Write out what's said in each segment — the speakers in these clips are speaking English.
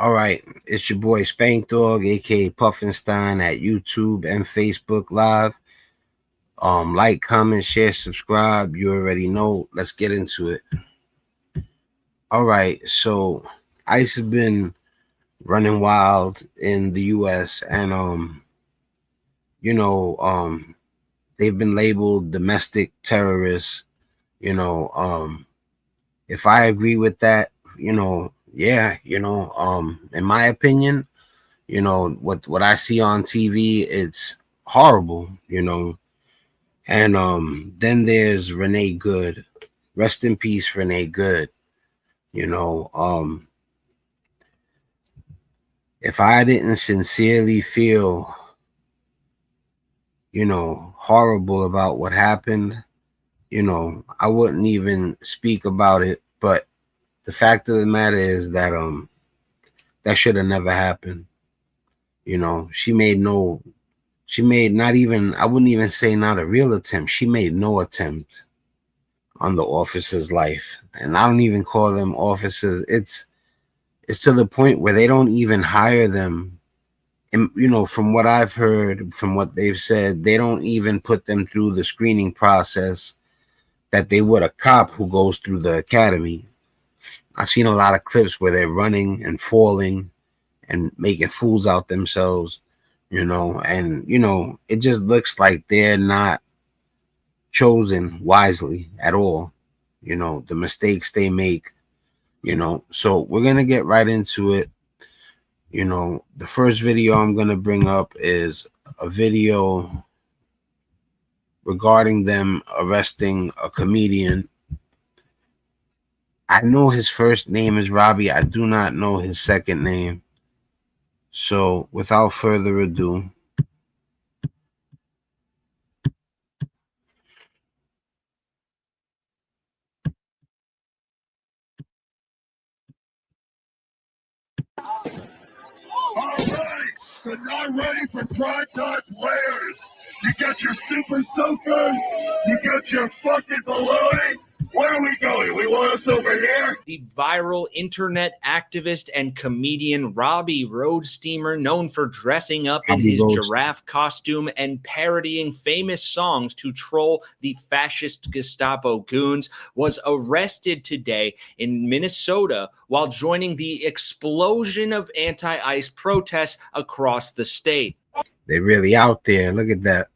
All right, it's your boy Spank Dog, aka Puffinstein, at YouTube and Facebook Live. Like, comment, share, subscribe. You already know. Let's get into it. All right, so ICE has been running wild in the U.S. and they've been labeled domestic terrorists. If I agree with that, yeah, in my opinion, what I see on TV, it's horrible, And then there's Renee Good. Rest in peace, Renee Good. If I didn't sincerely feel, horrible about what happened, I wouldn't even speak about it. But the fact of the matter is that that should have never happened. She made not even, I wouldn't even say not a real attempt. She made no attempt on the officer's life. And I don't even call them officers. It's to the point where they don't even hire them. And, from what I've heard, from what they've said, they don't even put them through the screening process that they would a cop who goes through the academy. I've seen a lot of clips where they're running and falling and making fools out themselves, and, it just looks like they're not chosen wisely at all, the mistakes they make, so we're going to get right into it. The first video I'm going to bring up is a video regarding them arresting a comedian. I know his first name is Robby. I do not know his second name. So without further ado, all right, they're not ready for primetime players. You got your super soakers, you got your fucking baloney. Where are we going? We want us over here? The viral internet activist and comedian Robby Roadsteamer, known for dressing up in his giraffe costume and parodying famous songs to troll the fascist Gestapo goons, was arrested today in Minnesota while joining the explosion of anti-ICE protests across the state. They're really out there. Look at that.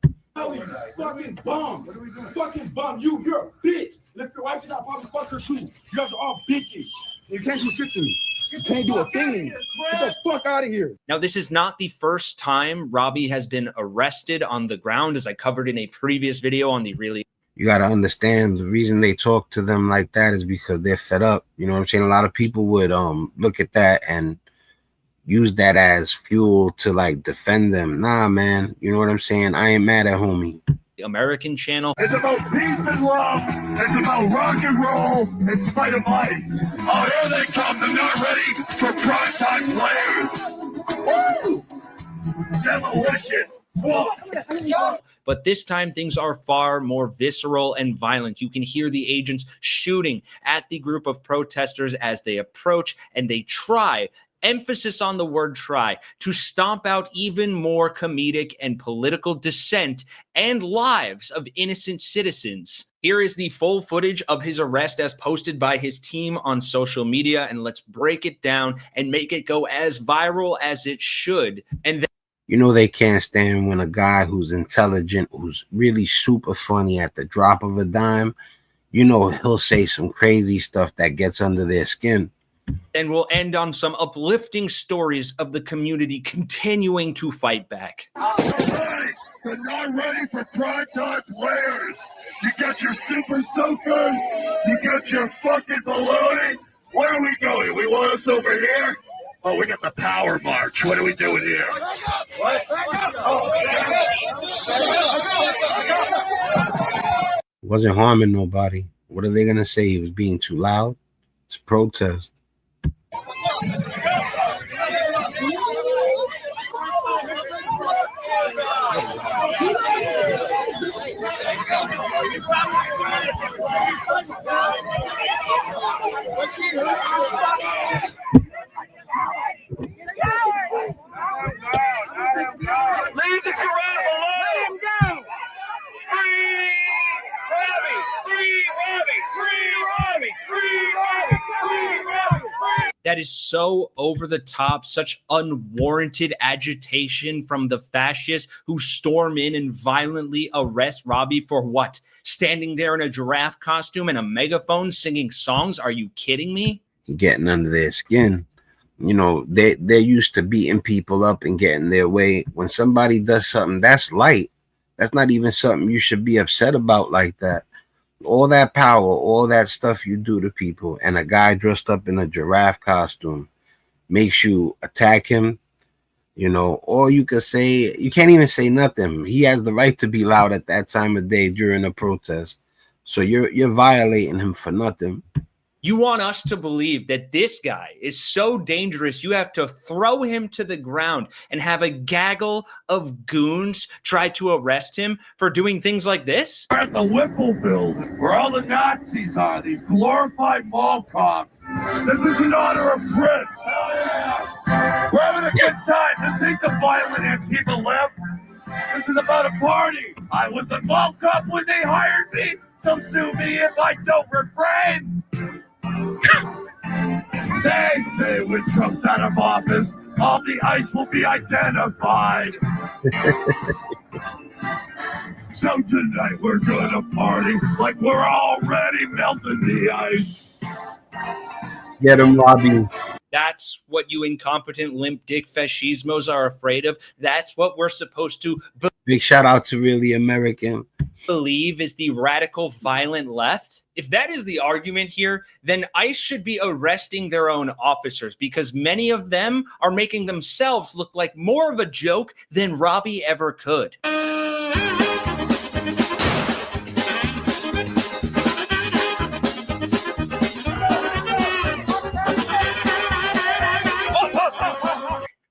Fucking bum. Fucking bum. You're a bitch. Lift your wife out, probably fuck her too. You guys are all bitches. You can't do shit to me. You can't do a thing. Get the fuck out of here. Now, this is not the first time Robby has been arrested on the ground, as I covered in a previous video on the really. You got to understand the reason they talk to them like that is because they're fed up. You know what I'm saying? A lot of people would look at that and use that as fuel to like defend them. Nah, man. You know what I'm saying? I ain't mad at homie. American channel. It's about peace and love. It's about rock and roll in spite of ice. Oh, here they come. They're not ready for primetime players. Woo! Demolition. Whoa. But this time things are far more visceral and violent. You can hear the agents shooting at the group of protesters as they approach, and they try, emphasis on the word try, to stomp out even more comedic and political dissent and lives of innocent citizens. Here is the full footage of his arrest as posted by his team on social media, and let's break it down and make it go as viral as it should. And then they can't stand when a guy who's intelligent, who's really super funny at the drop of a dime, he'll say some crazy stuff that gets under their skin. And we'll end on some uplifting stories of the community continuing to fight back. All right, they're not ready for primetime players. You got your super soakers, you got your fucking baloney. Where are we going? We want us over here? Oh, we got the power march. What are we doing here? Wasn't harming nobody. What are they gonna say? He was being too loud? It's a protest. That is so over the top, such unwarranted agitation from the fascists who storm in and violently arrest Robby for what? Standing there in a giraffe costume and a megaphone singing songs? Are you kidding me? Getting under their skin. You know, they're used to beating people up and getting their way. When somebody does something that's light, that's not even something you should be upset about like that. All that power, all that stuff you do to people, and a guy dressed up in a giraffe costume makes you attack him, you know, or you could say, you can't even say nothing. He has the right to be loud at that time of day during a protest. So you're violating him for nothing. You want us to believe that this guy is so dangerous, you have to throw him to the ground and have a gaggle of goons try to arrest him for doing things like this? We're at the Whipple building, where all the Nazis are, these glorified mall cops. This is in honor of Chris. Hell yeah! We're having a good time. This ain't the violent Antifa left. This is about a party. I was a mall cop when they hired me, so sue me if I don't refrain. They say when Trump's out of office, all the ice will be identified. So tonight we're gonna party like we're already melting the ice. Get him, Robby. That's what you incompetent limp dick fascismos are afraid of. That's what we're supposed to Big shout out to Really American. believe is the radical violent left. If that is the argument here, then ICE should be arresting their own officers because many of them are making themselves look like more of a joke than Robby ever could.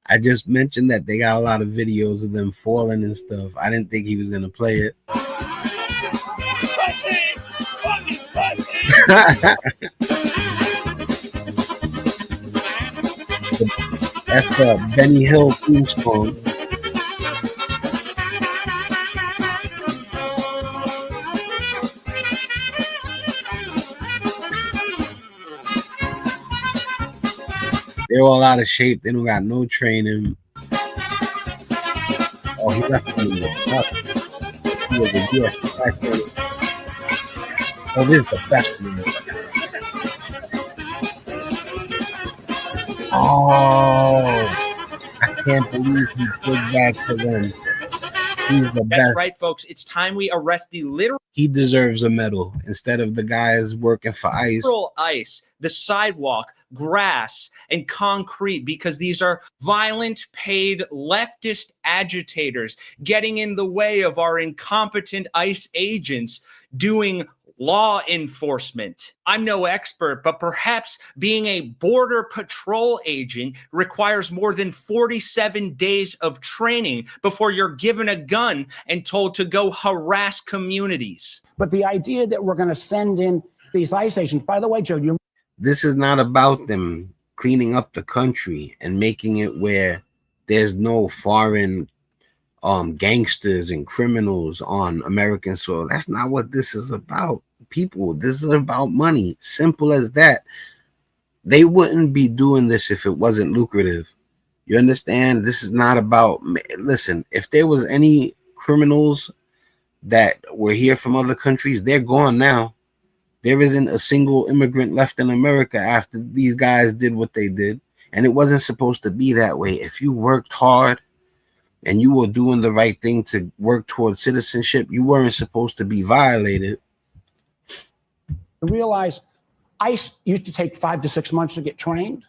I just mentioned that they got a lot of videos of them falling and stuff. I didn't think he was gonna play it. That's the Benny Hill theme song. They're all out of shape. They don't got no training. Oh, he left them in the cup. He was a US factory. Oh, this is the best one. Oh, I can't believe he put that to them. He's the best. That's right, folks. It's time we arrest the literal He deserves a medal instead of the guys working for ICE. ice, the sidewalk, grass, and concrete, because these are violent, paid leftist agitators getting in the way of our incompetent ICE agents doing law enforcement. I'm no expert, but perhaps being a border patrol agent requires more than 47 days of training before you're given a gun and told to go harass communities. But the idea that we're going to send in these ICE agents, by the way, Joe, you This is not about them cleaning up the country and making it where there's no foreign gangsters and criminals on American soil. That's not what this is about, people. This is about money. Simple as that. They wouldn't be doing this if it wasn't lucrative. You understand? This is not about, listen, if there was any criminals that were here from other countries, they're gone now. There isn't a single immigrant left in America after these guys did what they did. And it wasn't supposed to be that way. If you worked hard and you were doing the right thing to work towards citizenship, you weren't supposed to be violated. realize ICE used to take 5 to 6 months to get trained.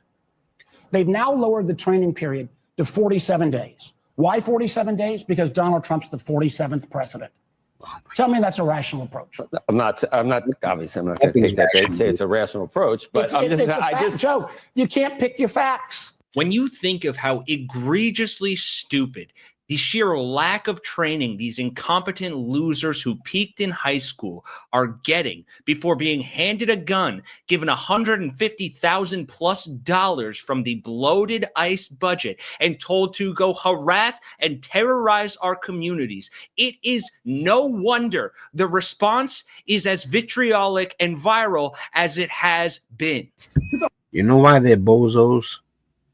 They've now lowered the training period to 47 days. Why 47 days? Because Donald Trump's the 47th president. Tell me that's a rational approach. I'm not obviously I'm not going to take that bait and say it's a rational approach, but Joe, you can't pick your facts. When you think of how egregiously stupid the sheer lack of training these incompetent losers who peaked in high school are getting before being handed a gun, given $150,000+ from the bloated ICE budget, and told to go harass and terrorize our communities, it is no wonder the response is as vitriolic and viral as it has been. You know why they're bozos?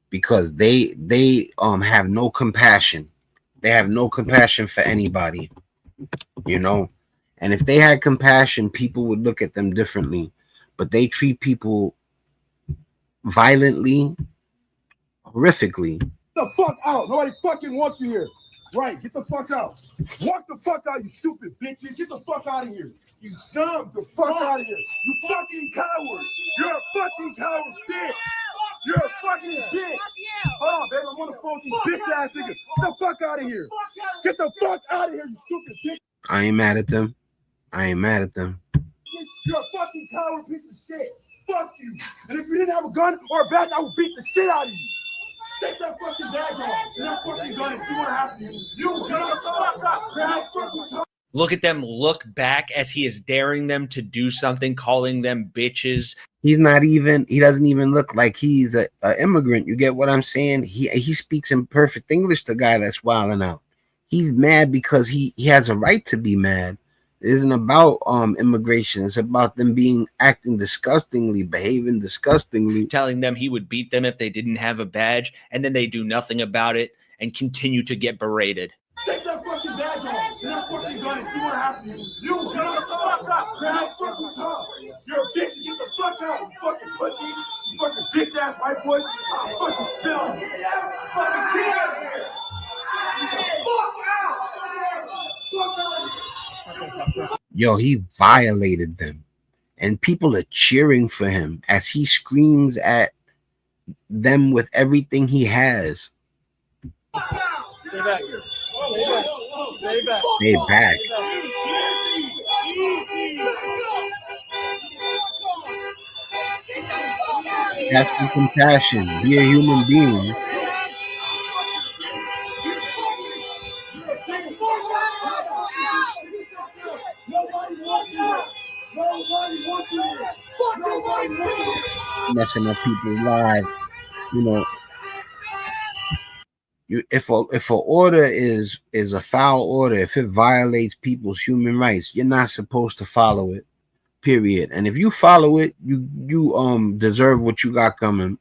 Because they have no compassion. They have no compassion for anybody, you know. And if they had compassion, people would look at them differently. But they treat people violently, horrifically. The fuck out. Nobody fucking wants you here. Right, get the fuck out. Walk the fuck out, you stupid bitches. Get the fuck out of here. You dumb. The fuck out of here. You fucking coward. You're a fucking coward, bitch. You're a fucking bitch. Hold on, babe. I'm on the phone with these bitch ass niggas. Get the fuck out of here. Get the fuck out of here, you stupid bitch. I ain't mad at them. I ain't mad at them. You're a fucking coward piece of shit. Fuck you. And if you didn't have a gun or a badge, I would beat the shit out of you. Take that fucking badge off and that fucking gun and see what happens. You shut the fuck up. Grab fucking time. Look at them look back as he is daring them to do something, calling them bitches. He doesn't even look like he's a immigrant. You get what I'm saying? He speaks in perfect English, the guy that's wilding out. He's mad because he has a right to be mad. It isn't about immigration. It's about them acting disgustingly, behaving disgustingly. Telling them he would beat them if they didn't have a badge, and then they do nothing about it and continue to get berated. Take that fucking badge off and that fucking gun and see what happens. You shut the fuck up. Grab fucking time. You're a bitch. Get the fuck out. You fucking pussy. You fucking bitch ass white boy. I'll fucking spill on you. Fucking get out of here. Get the fuck out. Fuck out. Yo, he violated them, and people are cheering for him as he screams at them with everything he has. Stay back. Stay back. Stay back. Have some compassion. Be a human being. Messing up people's lives, you know. If an order is a foul order, if it violates people's human rights, you're not supposed to follow it. Period. And if you follow it, you deserve what you got coming.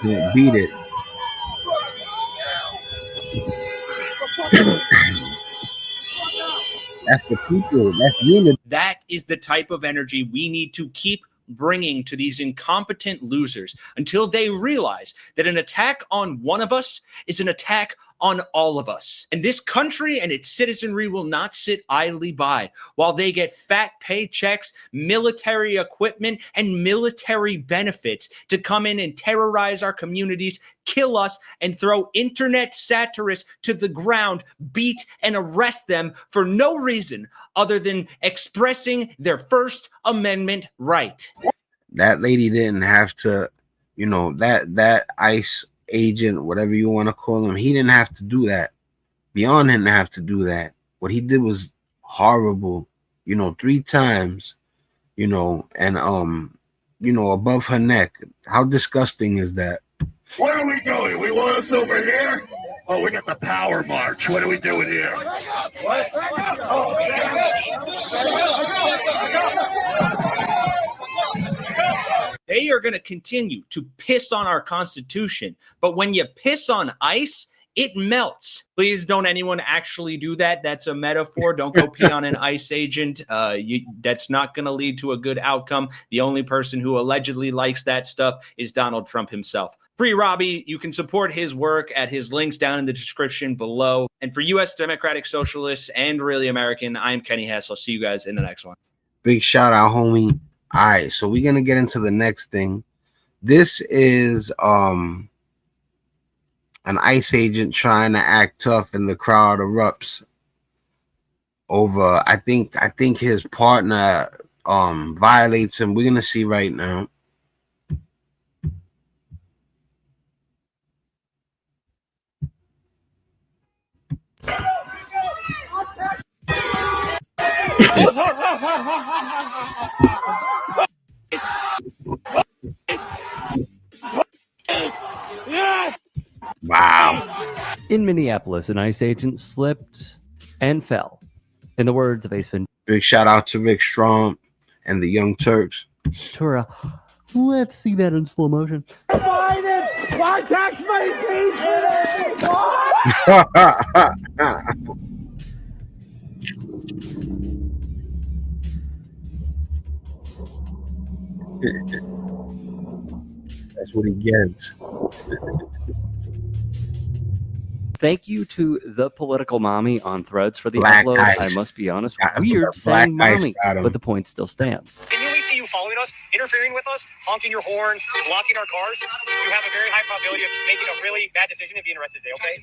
Can't beat it. That's the people. That's unity. That is the type of energy we need to keep bringing to these incompetent losers until they realize that an attack on one of us is an attack on all of us. And this country and its citizenry will not sit idly by while they get fat paychecks, military equipment, and military benefits to come in and terrorize our communities, kill us, and throw internet satirists to the ground, beat and arrest them for no reason other than expressing their First Amendment right. That lady didn't have to, that ICE agent, whatever you want to call him, he didn't have to do that. Beyond didn't have to do that. What he did was horrible, 3 times, and above her neck. How disgusting is that? Where are we going? We want us over here? Oh, we got the power march. What are we doing here? What? They are going to continue to piss on our Constitution. But when you piss on ice, it melts. Please don't anyone actually do that. That's a metaphor. Don't go pee on an ICE agent. That's not going to lead to a good outcome. The only person who allegedly likes that stuff is Donald Trump himself. Free Robby. You can support his work at his links down in the description below. And for U.S. Democratic Socialists and Really American, I'm Kenny Hess. I'll see you guys in the next one. Big shout out, homie. All right, so we're gonna get into the next thing. This is an ICE agent trying to act tough, and the crowd erupts over. I think his partner violates him. We're gonna see right now. Yes! Wow. In Minneapolis, an ICE agent slipped and fell. In the words of Ace Big shout out to Rick Strong and the Young Turks. Ventura, let's see that in slow motion. Why tax money, please? That's what he gets. Thank you to the political mommy on Threads for the Black upload. Ice. I must be honest, Black weird saying Ice mommy, got him. but the point still stands. Continually see you following us, interfering with us, honking your horn, blocking our cars. You have a very high probability of making a really bad decision and being arrested today, okay?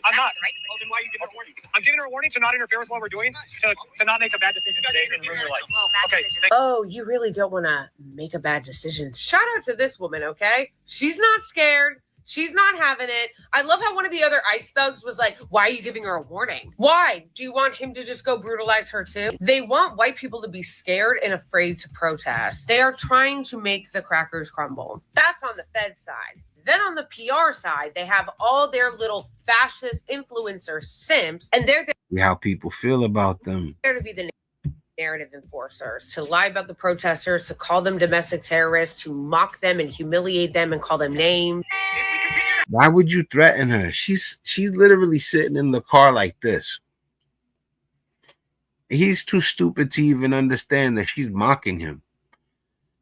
I'm not. Well, then why are you giving her a warning? I'm giving her a warning to not interfere with what we're doing, to not make a bad decision today and ruin your life. Okay. Oh, you really don't want to make a bad decision. Shout out to this woman, okay? She's not scared. She's not having it. I love how one of the other ICE thugs was like, why are you giving her a warning? Why? Do you want him to just go brutalize her too? They want white people to be scared and afraid to protest. They are trying to make the crackers crumble. That's on the Fed side. Then on the PR side, they have all their little fascist influencer simps, and they're there How people feel about them. to be the narrative enforcers, to lie about the protesters, to call them domestic terrorists, to mock them and humiliate them and call them names. Why would you threaten her? She's literally sitting in the car like this. He's too stupid to even understand that she's mocking him.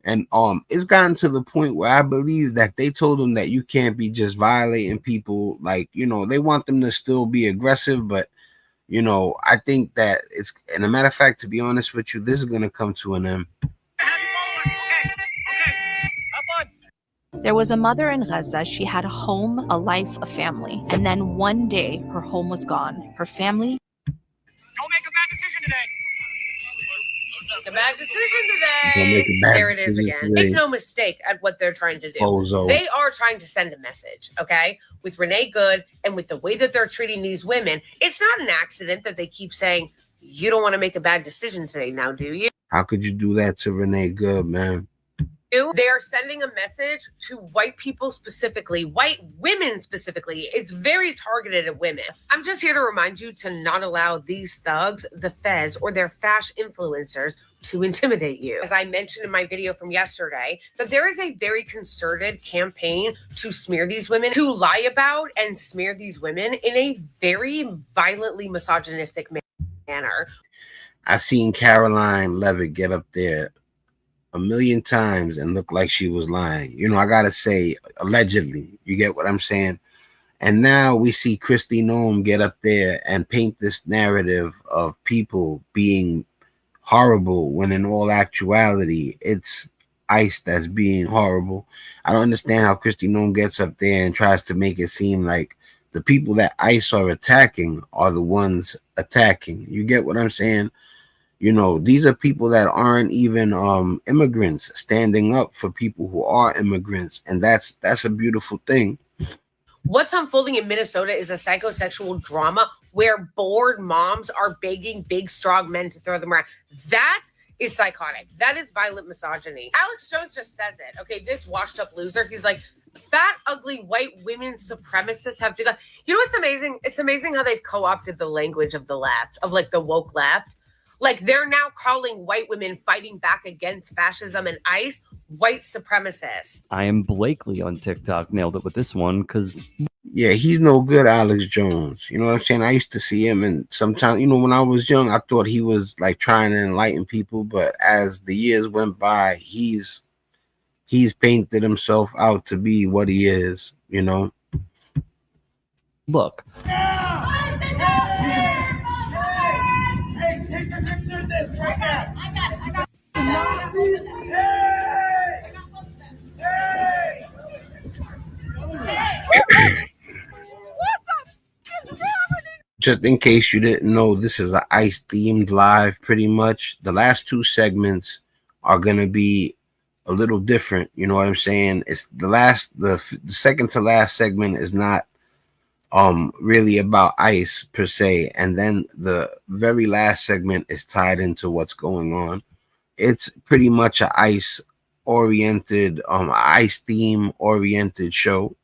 And it's gotten to the point where I believe that they told him that you can't be just violating people. Like, you know, they want them to still be aggressive, but you know, I think that it's, and a matter of fact, to be honest with you, this is going to come to an end. There was a mother in Gaza. She had a home, a life, a family. And then one day, her home was gone. Her family. Don't make a bad decision today. A bad decision today. Don't make a bad There it is decision again. today. Make no mistake at what they're trying to do. Bozo. They are trying to send a message, okay? With Renee Good and with the way that they're treating these women, it's not an accident that they keep saying, you don't want to make a bad decision today now, do you? How could you do that to Renee Good, man? They are sending a message to white people specifically, white women specifically. It's very targeted at women. I'm just here to remind you to not allow these thugs, the feds, or their fash influencers to intimidate you. As I mentioned in my video from yesterday, that there is a very concerted campaign to smear these women, to lie about and smear these women in a very violently misogynistic manner. I seen Caroline Levitt get up there a million times and look like she was lying. You know, I gotta say, allegedly. You get what I'm saying? And now we see Kristi Noem get up there and paint this narrative of people being horrible when in all actuality it's ICE that's being horrible. I don't understand how Kristi Noem gets up there and tries to make it seem like the people that ICE are attacking are the ones attacking. You get what I'm saying? You know, these are people that aren't even immigrants standing up for people who are immigrants. And that's a beautiful thing. What's unfolding in Minnesota is a psychosexual drama where bored moms are begging big, strong men to throw them around. That is psychotic. That is violent misogyny. Alex Jones just says it. Okay, this washed up loser. He's like, fat, ugly, white women supremacists have to go. You know what's amazing? It's amazing how they've co-opted the language of the left, of like the woke left. Like they're now calling white women fighting back against fascism and ICE white supremacists. I am Blakely on TikTok. Nailed it with this one because yeah, he's no good, Alex Jones. You know what I'm saying? I used to see him, and sometimes, you know, when I was young, I thought he was like trying to enlighten people. But as the years went by, he's painted himself out to be what he is. You know. Look. Just in case you didn't know, this is an ICE themed live. Pretty much the last two segments are gonna be a little different. You know what I'm saying? It's the second to last segment is not really about ICE per se, and then the very last segment is tied into what's going on. It's pretty much a ICE oriented ICE theme oriented show.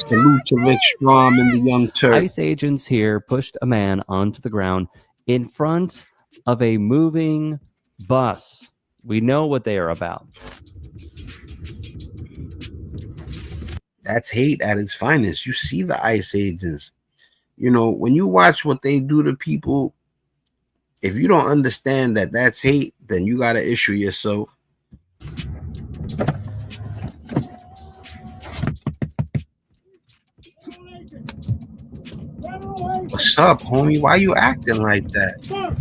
Salute to Rick Strom and the Young Turk. ICE agents here pushed a man onto the ground in front of a moving bus. We know what they are about. That's hate at its finest. You see the ICE agents. You know, when you watch what they do to people, if you don't understand that that's hate, then you got to issue yourself. What's up, homie? Why you acting like that? Sir,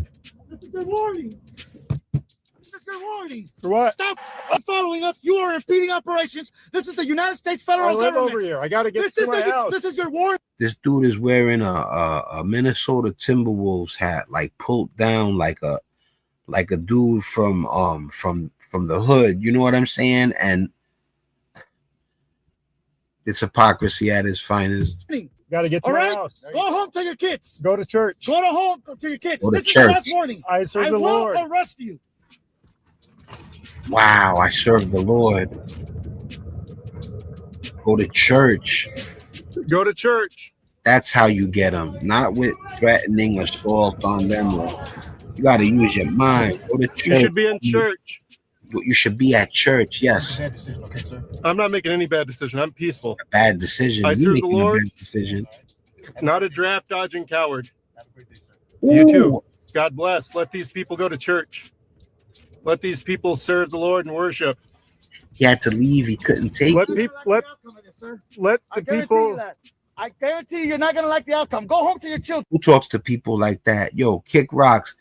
this is your warning. This is your warning. For what? Stop following us. You are impeding operations. This is the United States federal I live government. over here. I got to get This to is my house. This is your warning. This dude is wearing a Minnesota Timberwolves hat, like pulled down like a dude from the hood. You know what I'm saying? And it's hypocrisy at its finest. Got to get to All my right? house. Go home to your kids. Go to church. Go to home to your kids. Go to This is the church. last warning. I serve the will Lord. arrest you. Wow, I serve the Lord. Go to church. Go to church. That's how you get them, not with threatening assault on them. You got to use your mind. Go to church. You should be in church. You should be at church. Yes. Bad decision, okay, sir? I'm not making any bad decision. I'm peaceful. A bad decision. I You serve the making a Lord. bad decision. Not a draft dodging coward. Have a great day, sir. You Ooh. too. God bless. Let these people go to church. Let these people serve the Lord and worship. He had to leave. He couldn't take Let it. people let I the guarantee people. you that. I guarantee you're not going to like the outcome. Go home to your children. Who talks to people like that? Yo, Kick Rocks.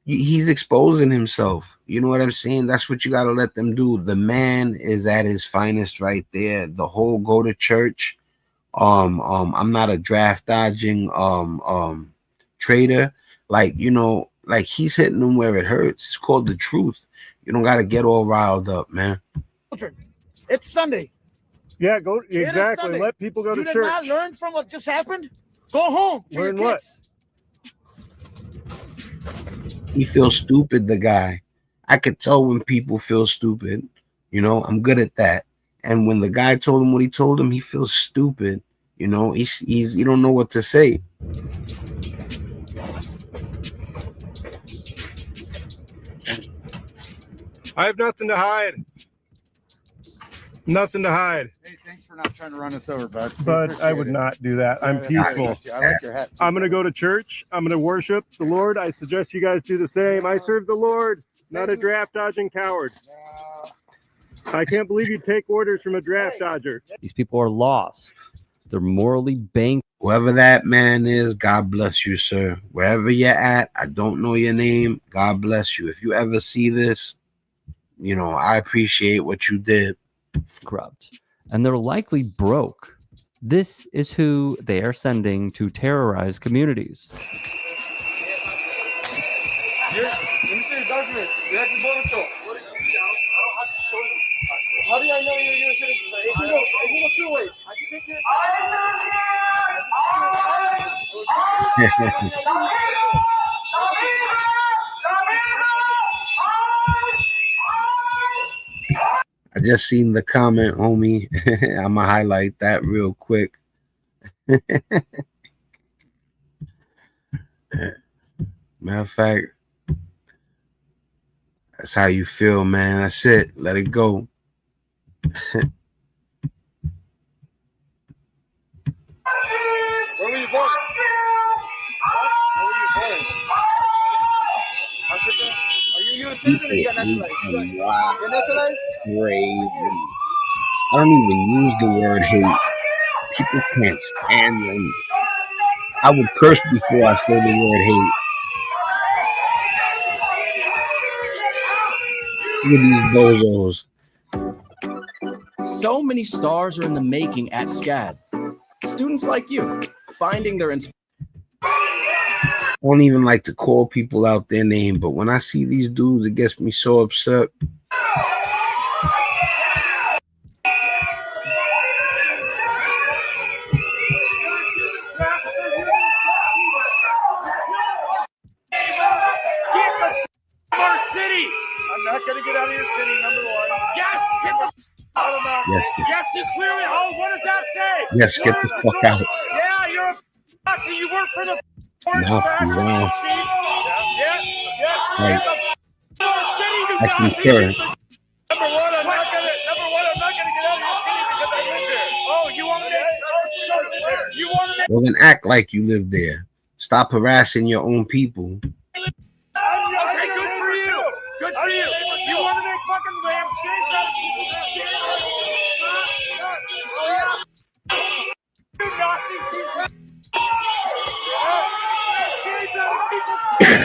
He's exposing himself. You know what I'm saying? That's what you got to let them do. The man is at his finest right there. The whole go to church. I'm not a draft dodging trader. Like, you know, like he's hitting them where it hurts. It's called the truth. You don't got to get all riled up, man. It's Sunday. Yeah, go is exactly. Sunday. Let people go You to did church. not learn from what just happened? Go home to Learn your what? kids. He feels stupid, the guy. I could tell when people feel stupid. You know, I'm good at that. And when the guy told him what he told him, he feels stupid. You know, he's he don't know what to say. I have nothing to hide. Nothing to hide. Hey, thanks for not trying to run us over, bud. But I would not do that. I'm peaceful. I like your hat. I'm going to go to church. I'm going to worship the Lord. I suggest you guys do the same. I serve the Lord, not a draft dodging coward. I can't believe you take orders from a draft dodger. These people are lost. They're morally bankrupt. Whoever that man is, God bless you, sir. Wherever you're at, I don't know your name. God bless you. If you ever see this, you know, I appreciate what you did. And they're likely broke. This is who they are sending to terrorize communities. Let me see your document. You have to border show. I don't have to show you. How do I know you're a citizen? If you go two ways, I can take your I just seen the comment, homie. I'm gonna highlight that real quick. Matter of fact, that's how you feel, man. That's it. Let it go. Where were you born? Where were you born? Africa? Are you a citizen or you got naturalized? Wow. You're naturalized? Crazy. I don't even use the word hate. People can't stand them. I would curse before I say the word hate. Look at these bozos. So many stars are in the making at SCAD. Students like you, finding their inspiration. I don't even like to call people out their name, but when I see these dudes, it gets me so upset. Our city! I'm not gonna get out of your city, number one. Yes! Get the Yes, Yes, you clearly. Oh, what does that say? yes, get the fuck out. Yeah, you're a Nazi. You work for the orange Nazi, fascist wow. machine. Yeah. Right. Get the city, you I Nazi. concur. Number one, I'm not gonna get out of your city because I live there. Oh, you want to make? Well, then act like you live there. Stop harassing your own people. Okay, good for you. Good for you. You want to make fucking lampshades out of people's shit? You Nazi piece of shades out of people's shit.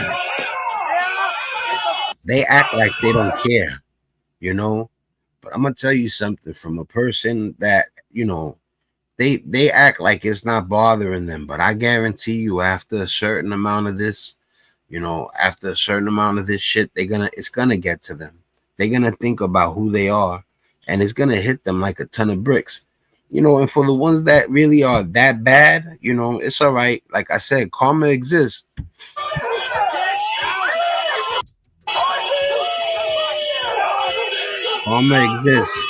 They act like they don't care, you know. But I'm gonna tell you something from a person that, you know, they act like it's not bothering them. But I guarantee you, after a certain amount of this, you know, after a certain amount of this shit, it's gonna get to them. They're gonna think about who they are, and it's gonna hit them like a ton of bricks. You know, and for the ones that really are that bad, you know, it's all right. Like I said, karma exists. Karma exists.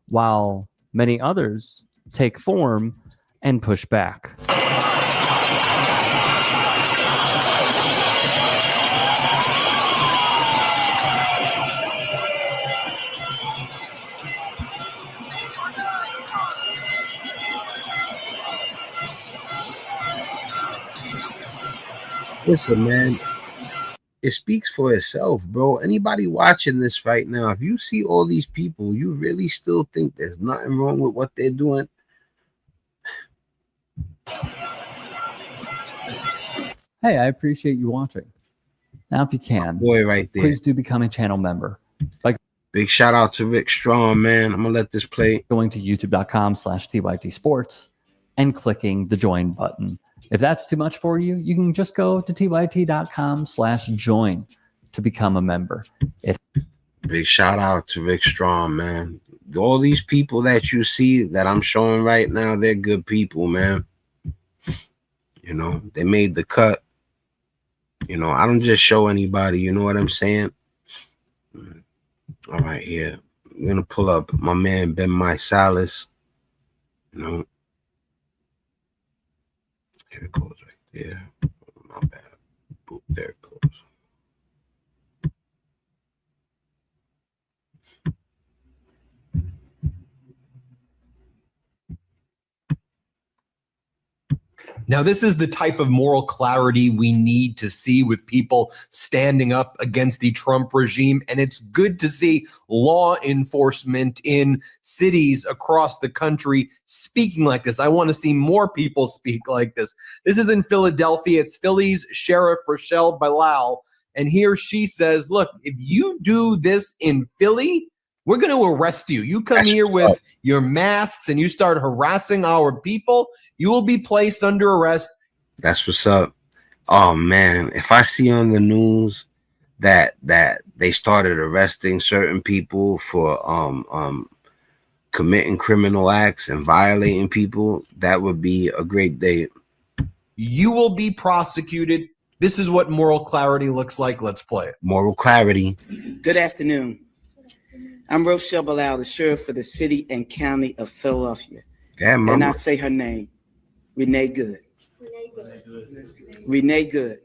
While many others take form and push back. Listen, man, it speaks for itself, bro. Anybody watching this right now, if you see all these people, you really still think there's nothing wrong with what they're doing? Hey, I appreciate you watching. Now, if you can, Boy, right there. please do become a channel member. By Big shout out to Rick Strong, man. I'm gonna let this play. going to youtube.com/TYT Sports and clicking the join button. If that's too much for you, you can just go to tyt.com/join to become a member. Big shout out to Rick Strong, man. All these people that you see that I'm showing right now, they're good people, man. You know, they made the cut. You know, I don't just show anybody, you know what I'm saying? All right, here. I'm gonna pull up my man Ben My Salas. You know. Here it goes right there. My bad. Boop, there it goes. Now, this is the type of moral clarity we need to see with people standing up against the Trump regime. And it's good to see law enforcement in cities across the country speaking like this. I want to see more people speak like this. This is in Philadelphia. It's Philly's Sheriff Rochelle Bilal. And here she says, look, if you do this in Philly, we're going to arrest you. You come here with your masks and you start harassing our people, you will be placed under arrest. That's what's up. Oh man, if I see on the news that they started arresting certain people for committing criminal acts and violating people, that would be a great day. You will be prosecuted. This is what moral clarity looks like. Let's play it. Moral clarity. Good afternoon. I'm Rochelle Bilal, the sheriff for the city and county of Philadelphia. Yeah, mama. And I say her name, Renee Good. Renee Good.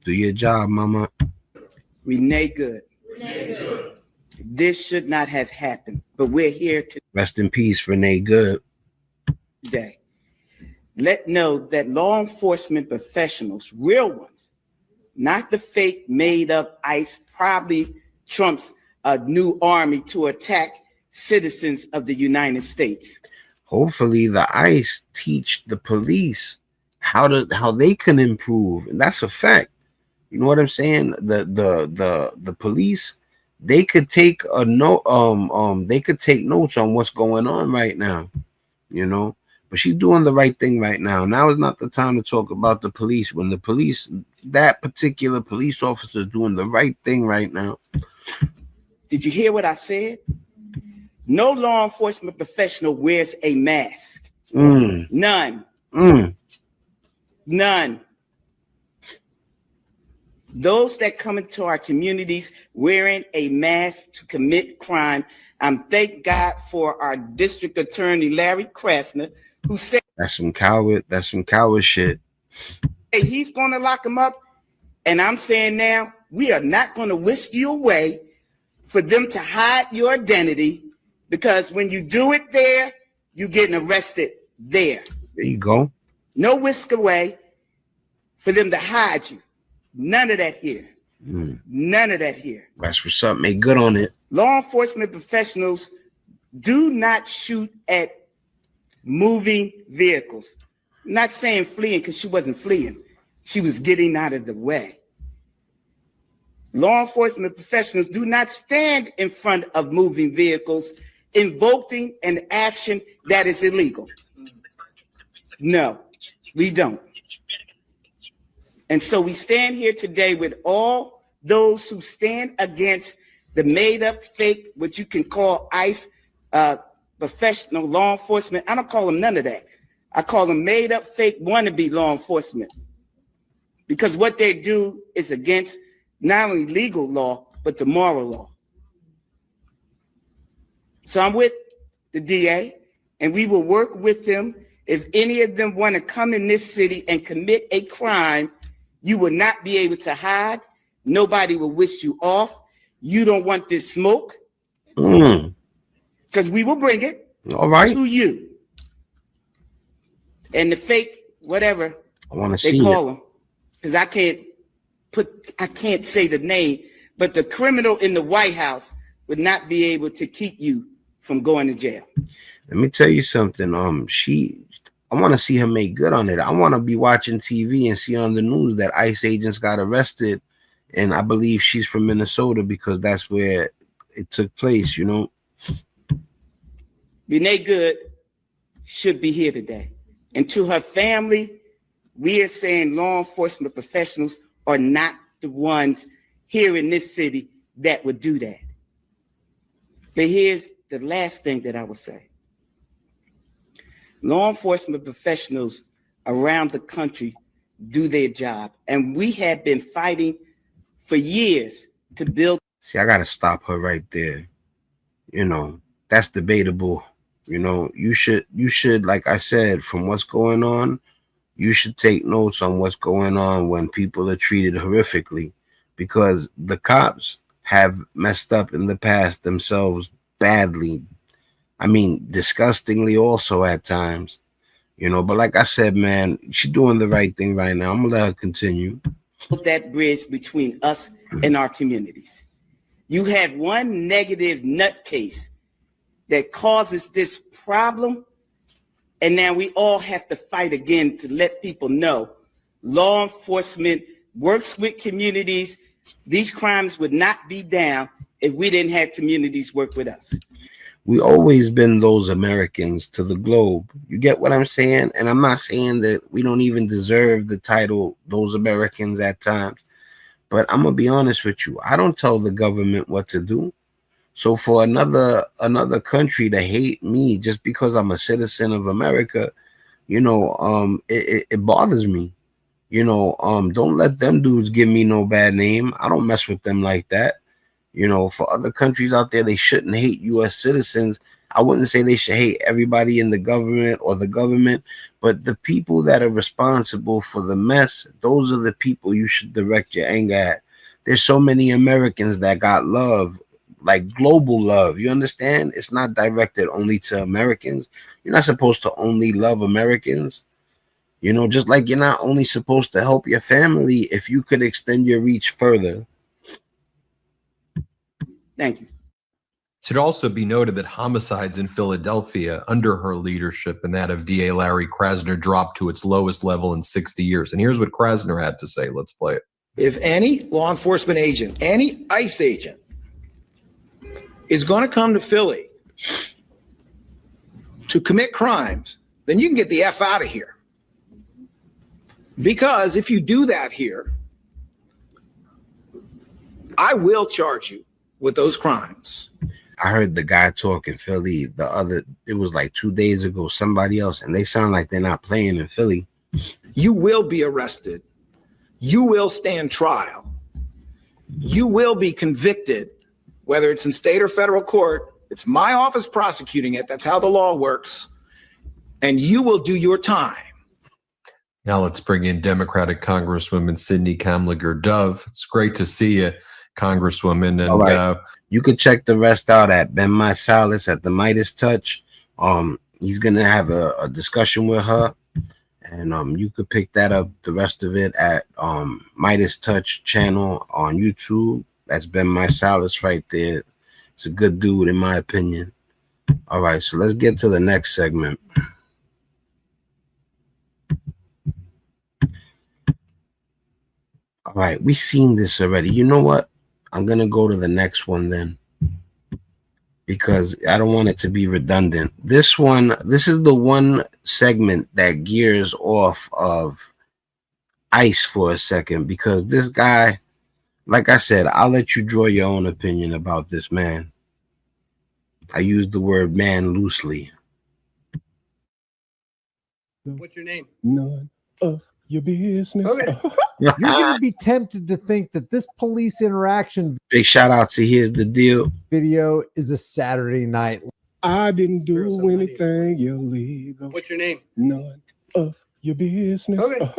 Do your job, mama. Renee Good. This should not have happened, but we're here Rest in peace, Renee Good. today. Let know that law enforcement professionals, real ones, not the fake made up ICE, probably Trump's new army to attack citizens of the United States. Hopefully the ICE teach the police how they can improve, and that's a fact. You know what I'm saying? The police, they could take a note. They could take notes on what's going on right now. You know, but she's doing the right thing right now. Now is not the time to talk about the police. When the police, that particular police officer, is doing the right thing right now. Did you hear what I said? No law enforcement professional wears a mask. None. None. those that come into our communities wearing a mask to commit crime. Thank God for our district attorney, Larry Krasner, who said that's some coward shit. Hey, he's going to lock him up. And I'm saying now, we are not going to whisk you away for them to hide your identity, because when you do it there, you're getting arrested there. There you go. No whisk away for them to hide you. None of that here. None of that here. That's what's up. Make good on it. Law enforcement professionals do not shoot at moving vehicles. I'm not saying fleeing, because she wasn't fleeing. She was getting out of the way. Law enforcement professionals do not stand in front of moving vehicles invoking an action that is illegal. No, we don't. And so we stand here today with all those who stand against the made-up, fake, what you can call ICE professional law enforcement. I don't call them none of that. I call them made-up, fake, wannabe law enforcement. Because what they do is against not only legal law, but the moral law. So I'm with the DA, and we will work with them. If any of them want to come in this city and commit a crime, you will not be able to hide. Nobody will whisk you off. You don't want this smoke, because we will bring it to you. And the fake, whatever I want to they see call it. them, because I can't say the name, but the criminal in the White House would not be able to keep you from going to jail. Let me tell you something. I want to see her make good on it. I want to be watching TV and see on the news that ICE agents got arrested, and I believe she's from Minnesota because that's where it took place, you know. Renee Good should be here today. And to her family, we are saying law enforcement professionals are not the ones here in this city that would do that. But here's the last thing that I would say. Law enforcement professionals around the country do their job. And we have been fighting for years to build. See, I got to stop her right there. You know, that's debatable. You know, you should, like I said, from what's going on, you should take notes on what's going on when people are treated horrifically, because the cops have messed up in the past themselves badly. I mean, disgustingly also at times, you know, but like I said, man, she's doing the right thing right now. I'm gonna let her continue. That bridge between us and our communities. You had one negative nutcase that causes this problem, and now we all have to fight again to let people know law enforcement works with communities. These crimes would not be down if we didn't have communities work with us. We always been those Americans to the globe. You get what I'm saying? And I'm not saying that we don't even deserve the title those Americans at times, but I'm gonna be honest with you. I don't tell the government what to do. So for another country to hate me just because I'm a citizen of America, you know, it bothers me. You know, don't let them dudes give me no bad name. I don't mess with them like that. You know, for other countries out there, they shouldn't hate U.S. citizens. I wouldn't say they should hate everybody in the government or the government, but the people that are responsible for the mess, those are the people you should direct your anger at. There's so many Americans that got love, like global love. You understand? It's not directed only to Americans. You're not supposed to only love Americans. You know, just like you're not only supposed to help your family if you could extend your reach further. Thank you. It should also be noted that homicides in Philadelphia under her leadership and that of DA Larry Krasner dropped to its lowest level in 60 years. And here's what Krasner had to say. Let's play it. If any law enforcement agent, any ICE agent is going to come to Philly to commit crimes, then you can get the F out of here. Because if you do that here, I will charge you with those crimes. I heard the guy talk in Philly it was like 2 days ago, somebody else, and they sound like they're not playing in Philly. You will be arrested. You will stand trial. you will be convicted, whether it's in state or federal court. It's my office prosecuting it. That's how the law works. And you will do your time. Now let's bring in Democratic Congresswoman Sidney Kamliger-Dove. It's great to see you, Congresswoman. And all right. You could check the rest out at Ben Salas at the Midas Touch. He's gonna have a discussion with her, and you could pick that up, the rest of it, at Midas Touch channel on YouTube. That's Ben Salas right there. It's a good dude, in my opinion. All right, so let's get to the next segment. All right, we've seen this already. You know what? I'm going to go to the next one then, because I don't want it to be redundant. This is the one segment that gears off of ICE for a second, because this guy, like I said, I'll let you draw your own opinion about this man. I use the word man loosely. What's your name? None of your business. Okay. You're going to be tempted to think that this police interaction Big shout out to Here's the Deal video is a Saturday night. I didn't do anything illegal. What's your name? None of your business. Okay.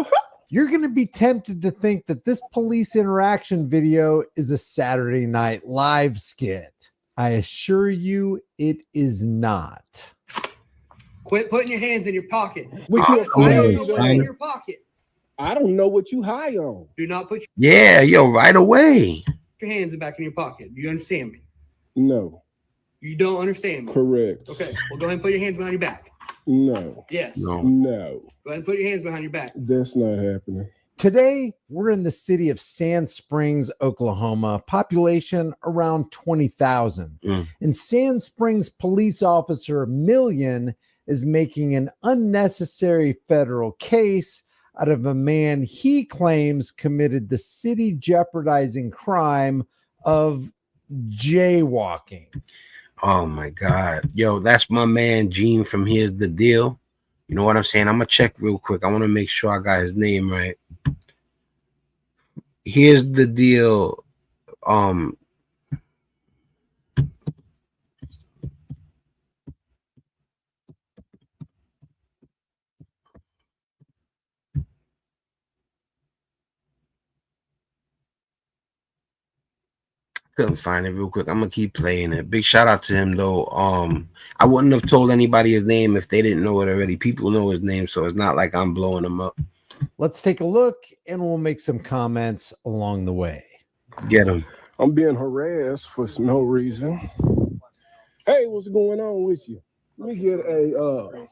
You're going to be tempted to think that this police interaction video is a Saturday Night Live skit. I assure you it is not. Quit putting your hands in your pocket. What you I don't know what's in your pocket. I don't know what you high on. Do not put Yeah, yo, right away. your hands back in your pocket. You understand me? No. You don't understand me? Correct. Okay, well, go ahead and put your hands behind your back. No. Yes. No. Go ahead and put your hands behind your back. That's not happening. Today, we're in the city of Sand Springs, Oklahoma, population around 20,000. And Sand Springs police officer Million is making an unnecessary federal case out of a man he claims committed the city jeopardizing crime of jaywalking. Oh my God. Yo, that's my man Gene from Here's the Deal. You know what I'm saying? I'm gonna check real quick. I want to make sure I got his name right. Here's the Deal. Couldn't find it real quick. I'm gonna keep playing it. Big shout out to him though. I wouldn't have told anybody his name if they didn't know it already. People know his name, so it's not like I'm blowing him up. Let's take a look and we'll make some comments along the way. Get him. I'm being harassed for no reason. Hey, what's going on with you? Let me get a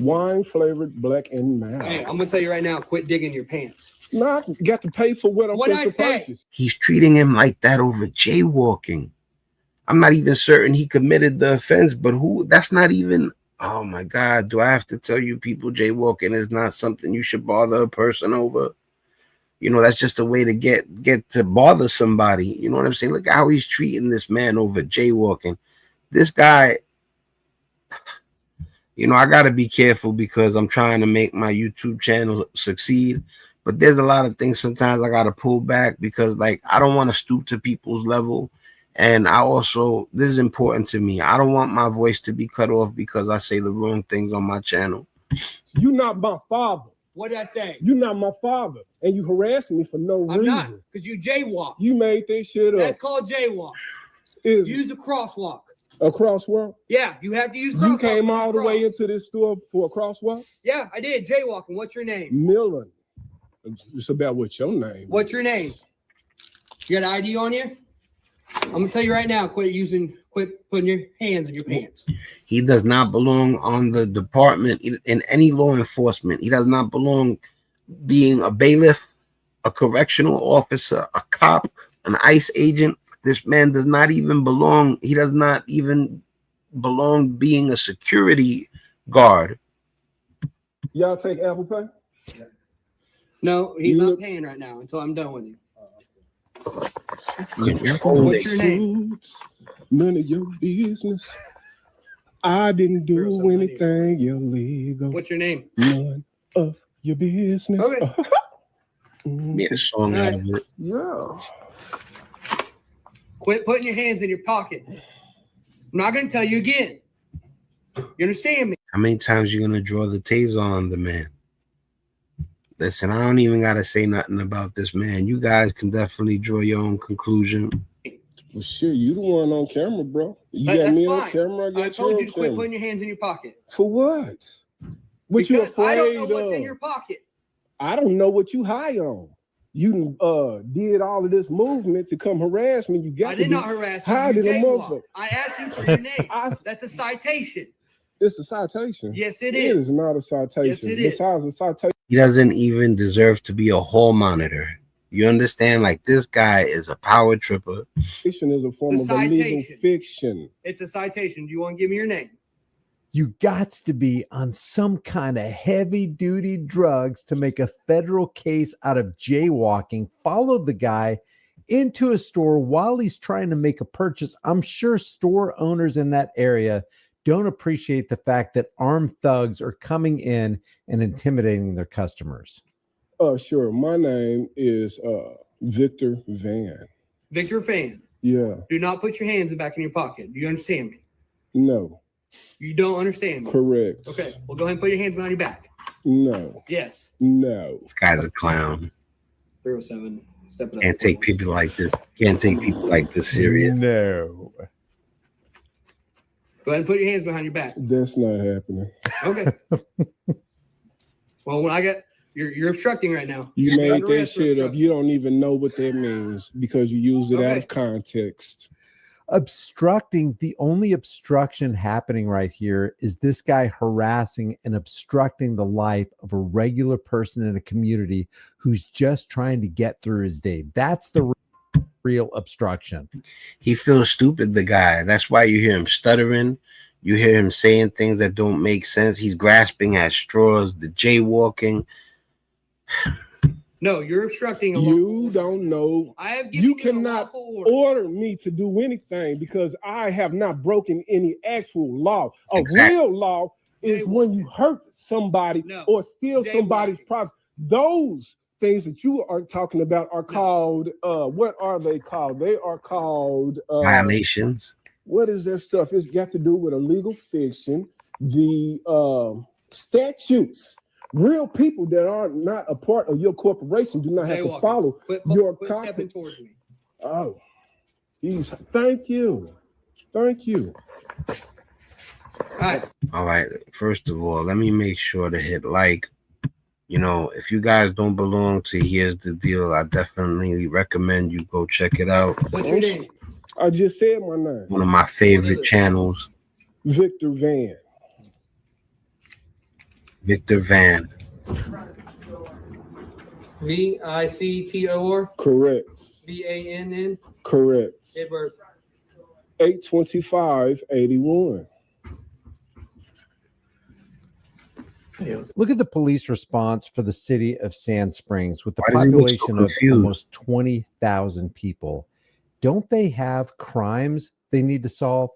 wine flavored black and mild. Hey, I'm gonna tell you right now, quit digging your pants. No, I got to pay for what I'm supposed to purchase. He's treating him like that over jaywalking. I'm not even certain he committed the offense, but that's not even, oh my God, do I have to tell you people jaywalking is not something you should bother a person over? You know, that's just a way to get to bother somebody. You know what I'm saying? Look how he's treating this man over jaywalking. This guy, you know, I got to be careful because I'm trying to make my YouTube channel succeed. But there's a lot of things sometimes I got to pull back because, like, I don't want to stoop to people's level. And I also, this is important to me. I don't want my voice to be cut off because I say the wrong things on my channel. You're not my father. What did I say? You're not my father. And you harassing me for no reason. I'm not, because you jaywalk. You made this shit up. That's called jaywalk. Use a crosswalk. A crosswalk? Yeah, you have to use crosswalk. You came all the way into this store for a crosswalk? Yeah, I did. Jaywalking. What's your name? Millen. It's about what's your name. What's your name? You got an ID on you? I'm gonna tell you right now, quit putting your hands in your pants. He does not belong on the department in any law enforcement. He does not belong being a bailiff, a correctional officer, a cop, an ICE agent. This man does not even belong. He does not even belong being a security guard. Y'all take Apple Pay? No, he's not paying right now until I'm done with him. What's your name? None of your business. I didn't do anything illegal. What's your name? None of your business. Okay. Made a song out of it. Yeah. Quit putting your hands in your pocket. I'm not going to tell you again. You understand me? How many times you gonna draw the taser on the man? Listen, I don't even gotta say nothing about this man. You guys can definitely draw your own conclusion. Well, shit, you the one on camera, bro. You got That's me fine. on camera. I got told you to quit camera. putting your hands in your pocket. For what? What you Because afraid I don't know of? what's in your pocket. I don't know what you high on. You did all of this movement to come harass me. You got I to did be not harass you. high You to the jaywalked. motherfucker. I asked you for your name. That's a citation. It's a citation. Yes, it It is. is not a citation. Yes, it is. Besides a citation. He doesn't even deserve to be a hall monitor. You understand? Like, this guy is a power tripper. Citation is a form It's a of illegal citation. fiction. It's a citation. Do you want to give me your name? You got to be on some kind of heavy duty drugs to make a federal case out of jaywalking. Follow the guy into a store while he's trying to make a purchase. I'm sure store owners in that area don't appreciate the fact that armed thugs are coming in and intimidating their customers. Sure. My name is Victor Van. Victor Fan. Yeah. Do not put your hands back in your pocket. Do you understand me? No. You don't understand me. Correct. Okay. Well, go ahead and put your hands behind your back. No. Yes. No. This guy's a clown. 307. Step it up. Can't take people like this. Can't take people like this serious. No. Go ahead and put your hands behind your back. That's not happening. Okay. Well, when I got you're obstructing right now. You You're made under that arrest for shit up. obstruction. You don't even know what that means because you used it out of context. Obstructing, the only obstruction happening right here is this guy harassing and obstructing the life of a regular person in a community who's just trying to get through his day. That's the real obstruction. He feels stupid, the guy. That's why you hear him stuttering. You hear him saying things that don't make sense. He's grasping at straws, the jaywalking. No, you're obstructing a You don't know. I have given You cannot order me to do anything because I have not broken any actual law. A Exactly. real law is when you hurt somebody or steal somebody's property. Those things that you are talking about are called what are they called? They are called Violations. What is that stuff? It's got to do with a legal fiction. The statutes. Real people that are not a part of your corporation do not have to follow your stepping towards me. Oh, geez. Thank you. Thank you. All right. First of all, let me make sure to hit like. You know, if you guys don't belong to Here's the Deal, I definitely recommend you go check it out. What's your name? I just said my name. One of my favorite channels. Victor Van. Victor Van. VICTOR? Correct. VANN? Correct. Date of birth? 8/25/81. Look at the police response for the city of Sand Springs with the Why does he look so population of confused? almost 20,000 people. Don't they have crimes they need to solve?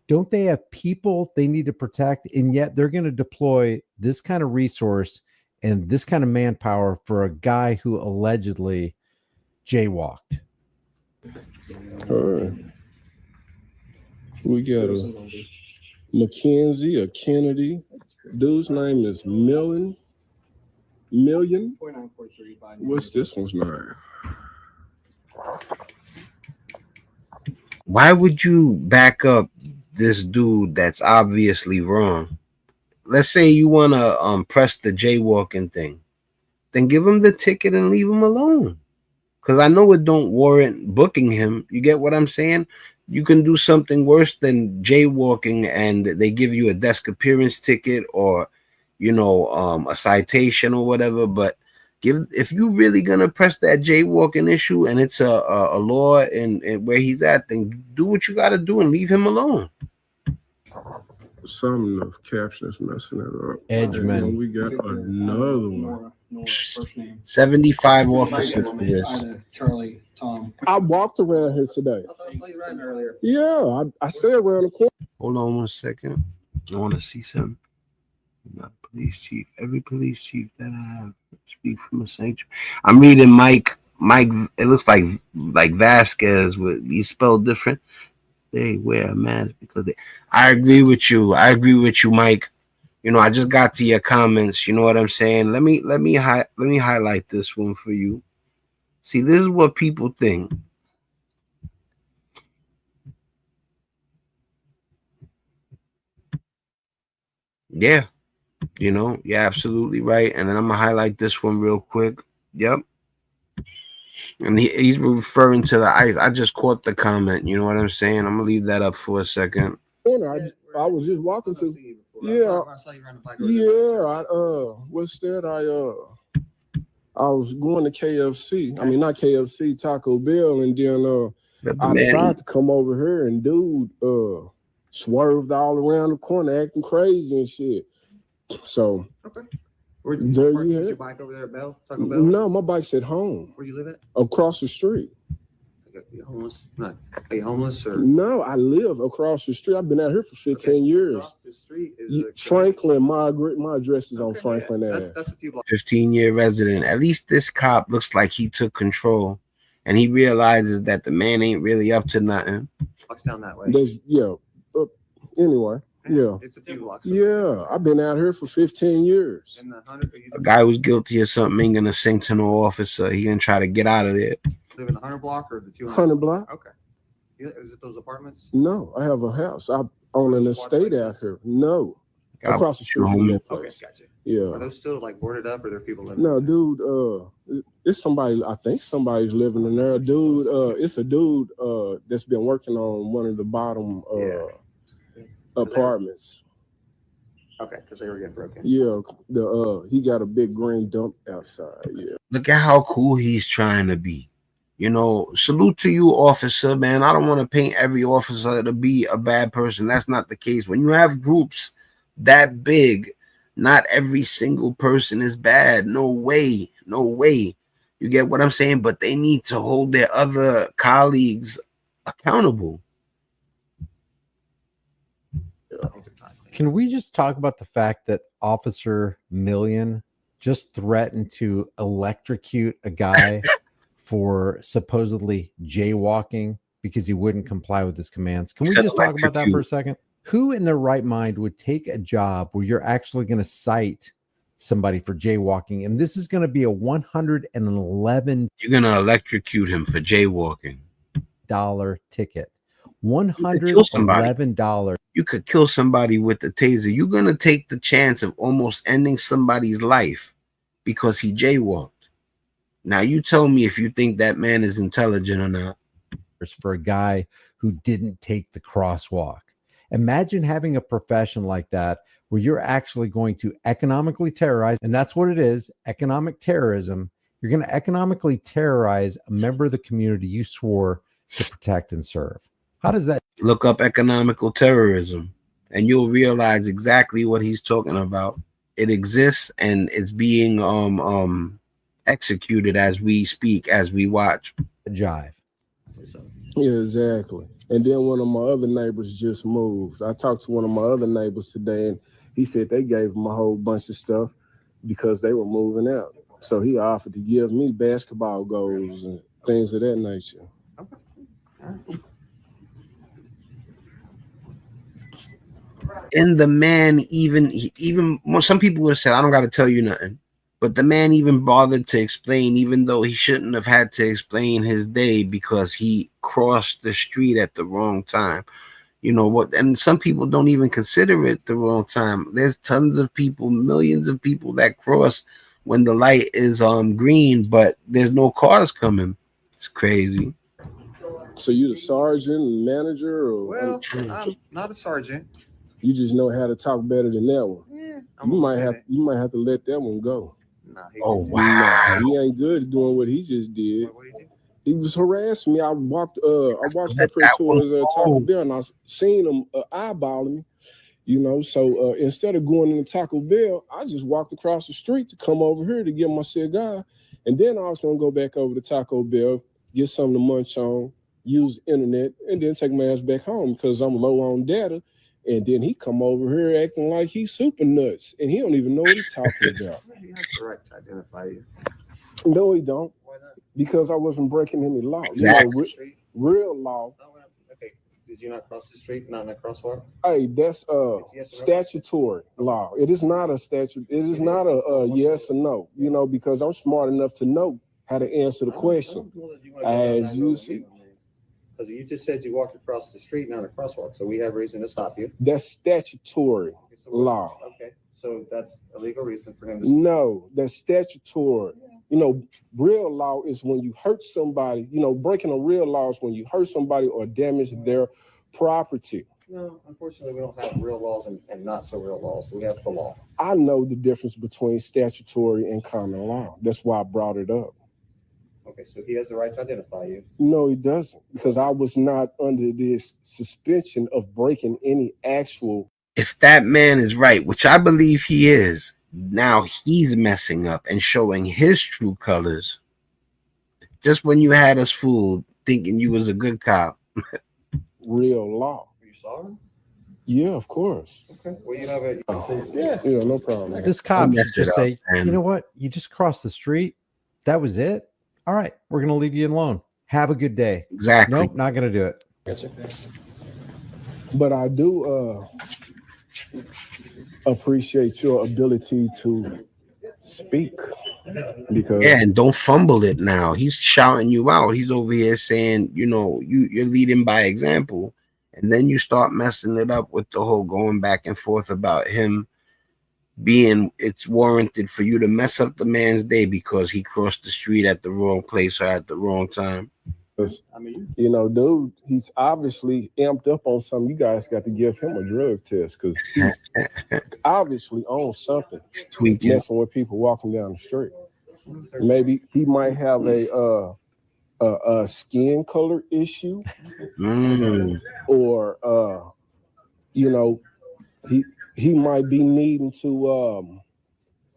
Don't they have people they need to protect? And yet they're going to deploy this kind of resource and this kind of manpower for a guy who allegedly jaywalked. All right. We got a Mackenzie, a Kennedy. Dude's name is Million. What's this one's name? Why would you back up this dude that's obviously wrong? Let's say you want to press the jaywalking thing. Then give him the ticket and leave him alone. Because I know it don't warrant booking him. You get what I'm saying? You can do something worse than jaywalking and they give you a desk appearance ticket or, you know, a citation or whatever. But if you really going to press that jaywalking issue and it's a law in where he's at, then do what you got to do and leave him alone. Some of the captions messing it up. Edgeman. And we got another one. 75 officers for this. Charlie, Tom. I walked around here today. Earlier. Yeah, I stay around the corner. Hold on 1 second. I want to see something. Not police chief. Every police chief that I have speak from a sanctuary. I'm reading Mike. Mike. It looks like Vasquez. With he spelled different. They wear a mask because they. I agree with you. I agree with you, Mike. You know, I just got to your comments. You know what I'm saying? Let me highlight this one for you. See, this is what people think. Yeah, you know, you're absolutely right. And then I'm gonna highlight this one real quick. Yep. And he's referring to the ice. I just caught the comment. You know what I'm saying? I'm gonna leave that up for a second. I was just walking to. Yeah. What's that? I was going to KFC. I mean, not KFC, Taco Bell, and then I tried to come over here, and dude swerved all around the corner, acting crazy and shit. So Where'd you park your bike over there at Taco Bell? No, my bike's at home. Where you live at? Across the street. Are you homeless? Not, are you homeless or? No, I live across the street. I've been out here for 15 years. Across the street is Franklin. My address is on Franklin Ave. That's a few blocks. 15-year resident. At least this cop looks like he took control, and he realizes that the man ain't really up to nothing. Walks down that way. Anyway. Yeah. It's a few blocks. Yeah, I've been out here for 15 years. A guy who's guilty of something ain't gonna sing to no officer. He gonna try to get out of there. Live in the 100 block or the 200? 100 block. Okay. Is it those apartments? No, I have a house. I own an estate out here. No. Across the street from that place. Okay, gotcha. Yeah. Are those still like boarded up or are there people living? No, dude, it's somebody, I think somebody's living in there. Dude, it's a dude that's been working on one of the bottom apartments. Okay, because they were getting broken. Yeah, he got a big green dump outside. Yeah. Look at how cool he's trying to be. You know, salute to you, officer, man. I don't want to paint every officer to be a bad person. That's not the case. When you have groups that big, not every single person is bad. No way. No way. You get what I'm saying? But they need to hold their other colleagues accountable. Can we just talk about the fact that Officer Million just threatened to electrocute a guy for supposedly jaywalking because he wouldn't comply with his commands? Can we just talk about that for a second? Who in their right mind would take a job where you're actually going to cite somebody for jaywalking? And this is going to be a $111. You're going to electrocute him for jaywalking. Ticket. $111. You could kill somebody with the taser. You're going to take the chance of almost ending somebody's life because he jaywalked. Now, you tell me if you think that man is intelligent or not. For a guy who didn't take the crosswalk. Imagine having a profession like that where you're actually going to economically terrorize, and that's what it is, economic terrorism. You're going to economically terrorize a member of the community you swore to protect and serve. How does that look up economical terrorism and you'll realize exactly what he's talking about. It exists and it's being executed as we speak, as we watch. Jive. Yeah, exactly. And then one of my other neighbors just moved. I talked to one of my other neighbors today, and he said they gave him a whole bunch of stuff because they were moving out. So he offered to give me basketball goals and things of that nature. And the man even well, some people would have said, I don't got to tell you nothing. But the man even bothered to explain, even though he shouldn't have had to explain his day because he crossed the street at the wrong time. You know what? And some people don't even consider it the wrong time. There's tons of people, millions of people that cross when the light is green, but there's no cars coming. It's crazy. So you the sergeant, manager, or well, I'm not a sergeant. You just know how to talk better than that one. Yeah, you might have to let that one go. Nah, wow, he ain't good doing what he just did. He was harassing me. I walked up here towards Taco Bell, and I seen him eyeballing me. You know, so instead of going into Taco Bell, I just walked across the street to come over here to get my cigar, and then I was gonna go back over to Taco Bell, get something to munch on, use the internet, and then take my ass back home because I'm low on data. And then he come over here acting like he's super nuts, and he don't even know what he's talking about. He has the right to identify you. No, he don't. Why not? Because I wasn't breaking any law. Exactly. You know, real law. Okay. Did you not cross the street, not in a crosswalk? Hey, that's statutory law. It is not a statute. It is not a yes or no. You know, because I'm smart enough to know how to answer the question. As you see. Because you just said you walked across the street, not a crosswalk, so we have reason to stop you. That's statutory law. Okay, so that's a legal reason for him to. No, that's statutory. You know, real law is when you hurt somebody. You know, breaking a real law is when you hurt somebody or damage their property. No, unfortunately, we don't have real laws and not so real laws. We have the law. I know the difference between statutory and common law. That's why I brought it up. Okay, so he has the right to identify you. No, he doesn't, because I was not under this suspension of breaking any actual. If that man is right, which I believe he is, now he's messing up and showing his true colors. Just when you had us fooled, thinking you was a good cop. Real law. You saw him? Yeah, of course. Okay, well, you have a. Yeah, no problem. This cop should just say, man. you know what? You just crossed the street. That was it. All right, we're going to leave you alone. Have a good day. Exactly. Nope, not going to do it. Gotcha. But I do appreciate your ability to speak. Because Yeah, and don't fumble it now. He's shouting you out. He's over here saying, you know, you're leading by example. And then you start messing it up with the whole going back and forth about him being it's warranted for you to mess up the man's day because he crossed the street at the wrong place or at the wrong time. I mean, you know, dude, he's obviously amped up on something. You guys got to give him a drug test because he's obviously on something. Messing with people walking down the street. Maybe he might have a skin color issue, or you know, he might be needing to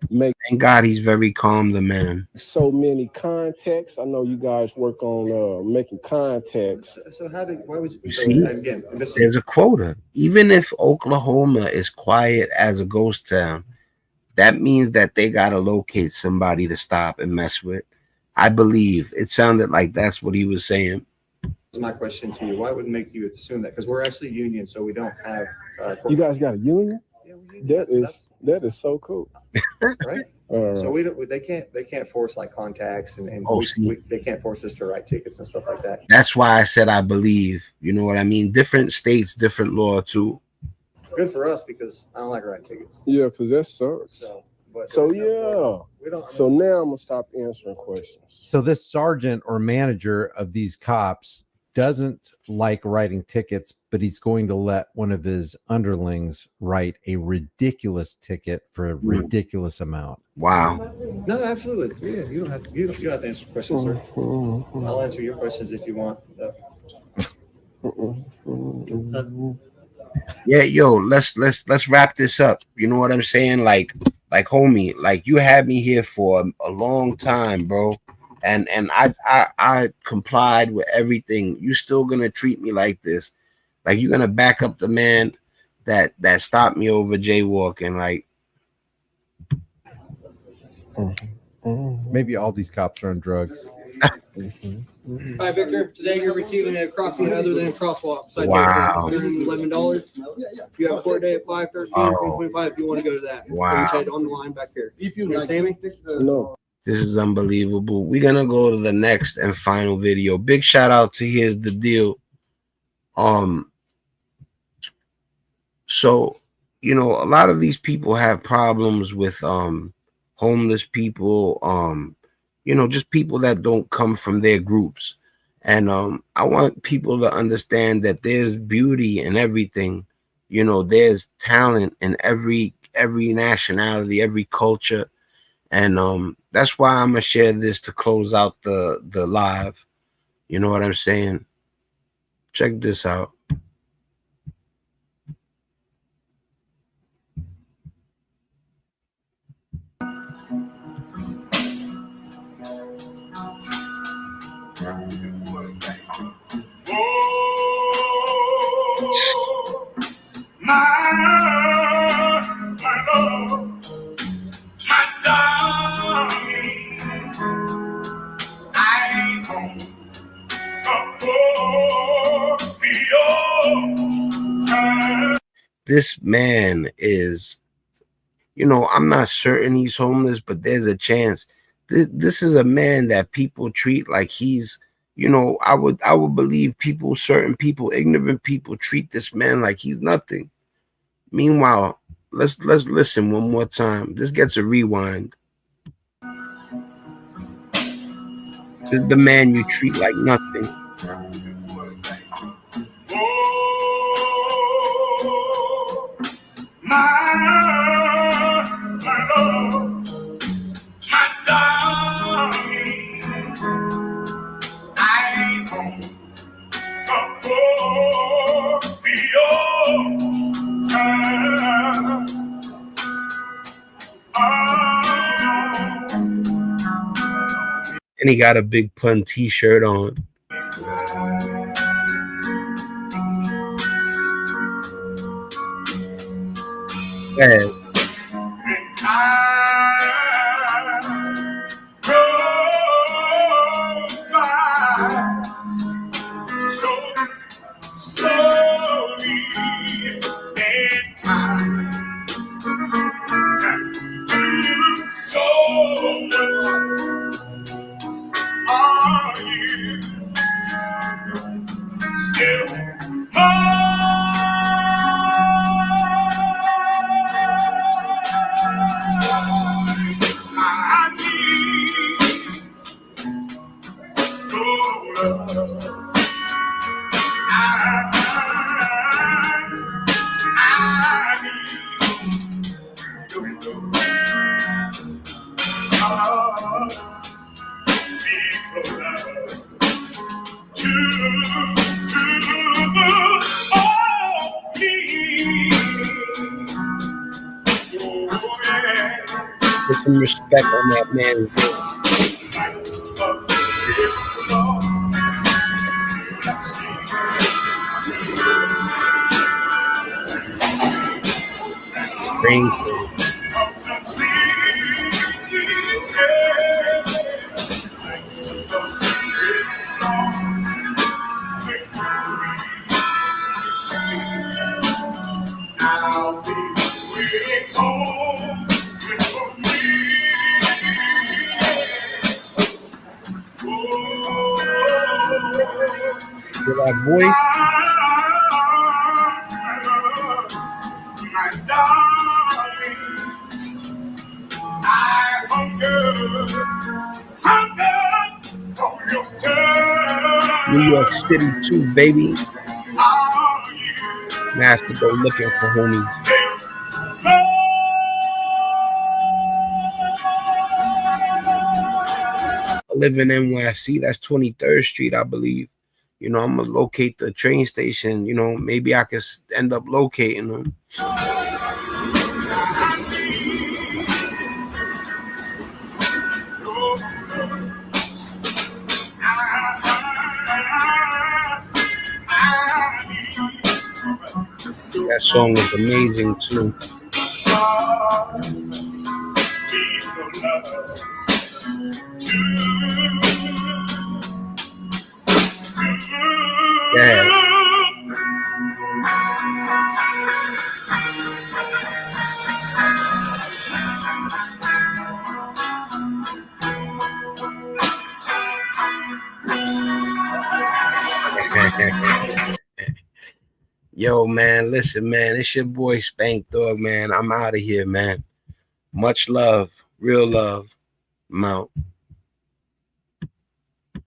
make. Thank God he's very calm, the man. So many contacts. I know you guys work on making contacts. So why would you see? Again, There's a quota. Even if Oklahoma is quiet as a ghost town, that means that they gotta locate somebody to stop and mess with. I believe it sounded like that's what he was saying. My question to you: why would it make you assume that? Because we're actually union, so we don't have. You guys got a union? Yeah, that is so cool, right? So we don't. They can't force like contacts and they can't force us to write tickets and stuff like that. That's why I said I believe. You know what I mean? Different states, different law too. Good for us because I don't like writing tickets. Yeah, because that sucks. So now I'm gonna stop answering questions. So this sergeant or manager of these cops doesn't like writing tickets, but he's going to let one of his underlings write a ridiculous ticket for a ridiculous amount. Wow. No, absolutely. Yeah, you don't have to answer questions, sir. I'll answer your questions if you want. Yeah, yo, let's wrap this up. You know what I'm saying? Like homie, like you had me here for a long time, bro. And I complied with everything. You still gonna treat me like this? Like you're gonna back up the man that stopped me over jaywalking? Like maybe all these cops are on drugs. Hi, Victor. Today you're receiving a crossing other than a crosswalk. Wow. $111. You have a court day at 5:13, 3:25 if you want to go to that. Wow. Like on the line back here. You understand me? No. This is unbelievable. We're gonna go to the next and final video. Big shout out to Here's the Deal. So you know, a lot of these people have problems with homeless people, you know, just people that don't come from their groups. And I want people to understand that there's beauty in everything. You know, there's talent in every nationality, every culture. And that's why I'm gonna share this to close out the live. You know what I'm saying? Check this out. my love, my darling, I ain't gonna afford your time. This man is, you know, I'm not certain he's homeless, but there's a chance. This is a man that people treat like he's, you know, I would believe people, certain people, ignorant people treat this man like he's nothing. Meanwhile, let's listen one more time. This gets a rewind. This is the man you treat like nothing. My love, my darling, I ain't gonna afford your time. And he got a big pun t-shirt on. Go ahead. Put some respect on that man's name. With our voice. New York City too, baby. I have to go looking for homies. I live in NYC. That's 23rd Street, I believe. You know, I'm gonna locate the train station. You know, maybe I could end up locating them. That song was amazing too. Yeah. Yo, man, listen, man, it's your boy Spank Dog, man. I'm out of here, man. Much love, real love. I'm out.